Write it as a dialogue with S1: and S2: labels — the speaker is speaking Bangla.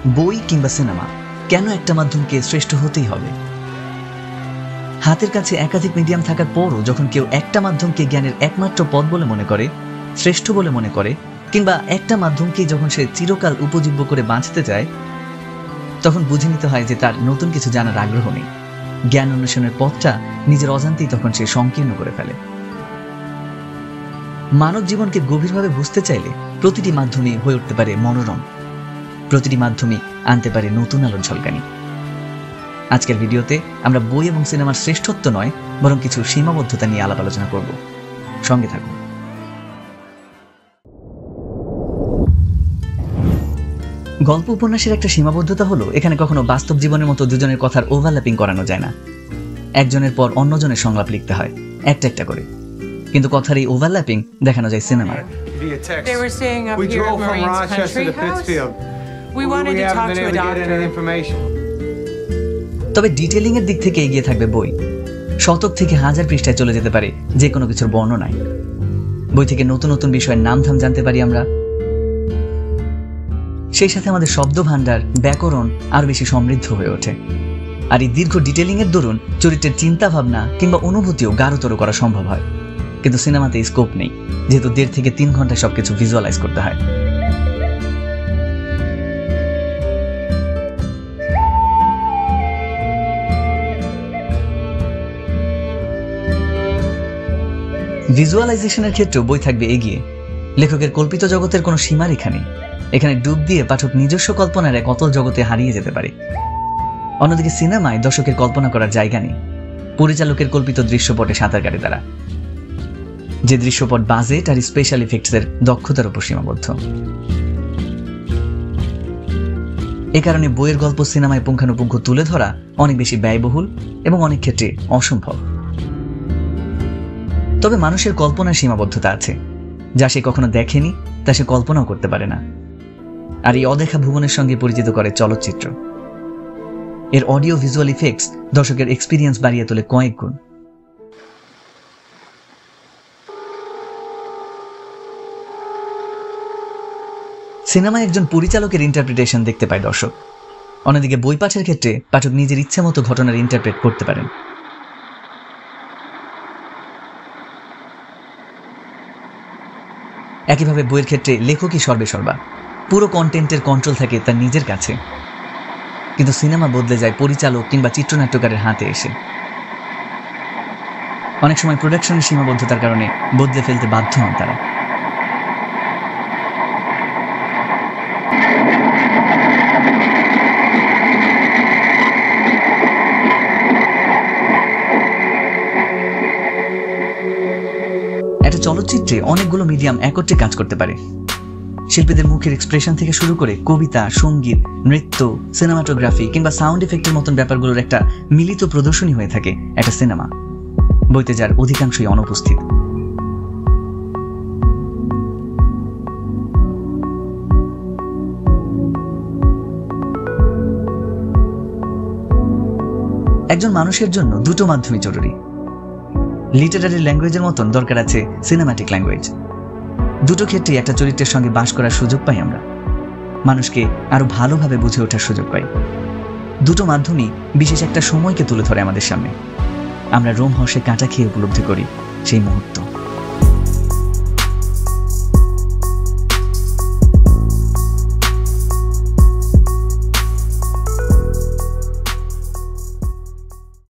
S1: বই কিংবা সিনেমা কেন একটা মাধ্যমকে শ্রেষ্ঠ হতেই হবে? হাতের কাছে একাধিক মিডিয়াম থাকার পরও যখন কেউ একটা মাধ্যমকে জ্ঞানের একমাত্র পথ বলে মনে করে, শ্রেষ্ঠ বলে মনে করে, কিংবা একটা মাধ্যমকেই যখন সে চিরকাল উপজীব্য করে বাঁচতে চায়, তখন বুঝে নিতে হয় যে তার নতুন কিছু জানার আগ্রহ নেই। জ্ঞান অন্বেষণের পথটা নিজের অজান্তেই তখন সে সংকীর্ণ করে ফেলে। মানব জীবনকে গভীরভাবে বুঝতে চাইলে প্রতিটি মাধ্যমে হয়ে উঠতে পারে মনোরম, প্রতিটি মাধ্যমে আনতে পারে নতুন আলোর ঝলকানি। আজকের ভিডিওতে আমরা বই এবং সিনেমার শ্রেষ্ঠত্ব নয়, বরং কিছু সীমাবদ্ধতা নিয়ে আলাপ আলোচনা করব। সঙ্গে থাকুন। গল্প উপন্যাসের একটা সীমাবদ্ধতা হলো এখানে কখনো বাস্তব জীবনের মতো দুজনের কথার ওভারল্যাপিং করানো যায় না। একজনের পর অন্যজনের সংলাপ লিখতে হয় একটা একটা করে, কিন্তু কথার এই ওভারল্যাপিং দেখানো যায় সিনেমায়। তবে ডিটেইলিং এর দিক থেকে এগিয়ে থাকবে বই। শতক থেকে হাজার পৃষ্ঠায় চলে যেতে পারে যে কোনো কিছুর বর্ণনায়। বই থেকে নতুন নতুন বিষয়ের নামধাম জানতে পারি আমরা। সেই সাথে আমাদের শব্দ ভান্ডার, ব্যাকরণ আরো বেশি সমৃদ্ধ হয়ে ওঠে। আর এই দীর্ঘ ডিটেইলিং এর দরুন চরিত্রের চিন্তা ভাবনা কিংবা অনুভূতিও গাঢ়তর করা সম্ভব হয়। কিন্তু সিনেমাতে স্কোপ নেই, যেহেতু 1.5 থেকে 3 ঘন্টায় সবকিছু ভিজুয়ালাইজ করতে হয়। ভিজুয়ালাইজেশনের ক্ষেত্রেও বই থাকবে এগিয়ে। লেখকের কল্পিত জগতের কোনো সীমারেখা নেই। এখানে ডুব দিয়ে পাঠক নিজস্ব কল্পনার এক অতল জগতে হারিয়ে যেতে পারে। অন্যদিকে সিনেমায় দর্শকের কল্পনা করার জায়গা নেই। পরিচালকের কল্পিত দৃশ্যপটে সাঁতার কাটে তারা, যে দৃশ্যপট বাজেট আর স্পেশাল ইফেক্টসের দক্ষতার উপর সীমাবদ্ধ। এ কারণে বইয়ের গল্প সিনেমায় পুঙ্খানুপুঙ্খ তুলে ধরা অনেক বেশি ব্যয়বহুল এবং অনেক ক্ষেত্রে অসম্ভব। তবে মানুষের কল্পনার সীমাবদ্ধতা আছে, যা সে কখনো দেখেনি তা সে কল্পনাও করতে পারে না। আর এই অদেখা ভুবনের সঙ্গে পরিচিত করে চলচ্চিত্র। এর অডিও ভিজুয়াল ইফেক্টস দর্শকের এক্সপিরিয়েন্স বাড়িয়ে তোলে কয়েক গুণ। সিনেমায় একজন পরিচালকের ইন্টারপ্রিটেশন দেখতে পায় দর্শক। অন্যদিকে বই পাঠের ক্ষেত্রে পাঠক নিজের ইচ্ছা মতো ঘটনার ইন্টারপ্রেট করতে পারেন। একইভাবে বইয়ের ক্ষেত্রে লেখকই সর্বেসর্বা, পুরো কন্টেন্টের কন্ট্রোল থাকে তার নিজের কাছে। কিন্তু সিনেমা বদলে যায় পরিচালক কিংবা চিত্রনাট্যকারের হাতে এসে। অনেক সময় প্রোডাকশনের সীমাবদ্ধতার কারণে বদলে ফেলতে বাধ্য হন তারা। একটা চলচ্চিত্রে অনেকগুলো মিডিয়াম একত্রে কাজ করতে পারে। শিল্পীদের মুখের এক্সপ্রেশন থেকে শুরু করে কবিতা, সঙ্গীত, নৃত্য, সিনেমাটোগ্রাফি কিংবা সাউন্ড এফেক্টের মতন ব্যাপারগুলোর একটা মিলিত প্রদর্শনী হয়ে থাকে একটা সিনেমা, বইতে যার অধিকাংশই অনুপস্থিত। একজন মানুষের জন্য দুটো মাধ্যমই জরুরি। লিটারারি ল্যাঙ্গুয়েজের মতন দরকার আছে সিনেমাটিক ল্যাঙ্গুয়েজ। দুটো ক্ষেত্রেই একটা চরিত্রের সঙ্গে বাস করার সুযোগ পাই আমরা, মানুষকে আরো ভালোভাবে বুঝে ওঠার সুযোগ পাই। দুটো মাধ্যমই বিশেষ একটা সময়কে তুলে ধরে আমাদের সামনে। আমরা রোমহর্ষে কাঁটা খেয়ে উপলব্ধি করি সেই মুহূর্ত।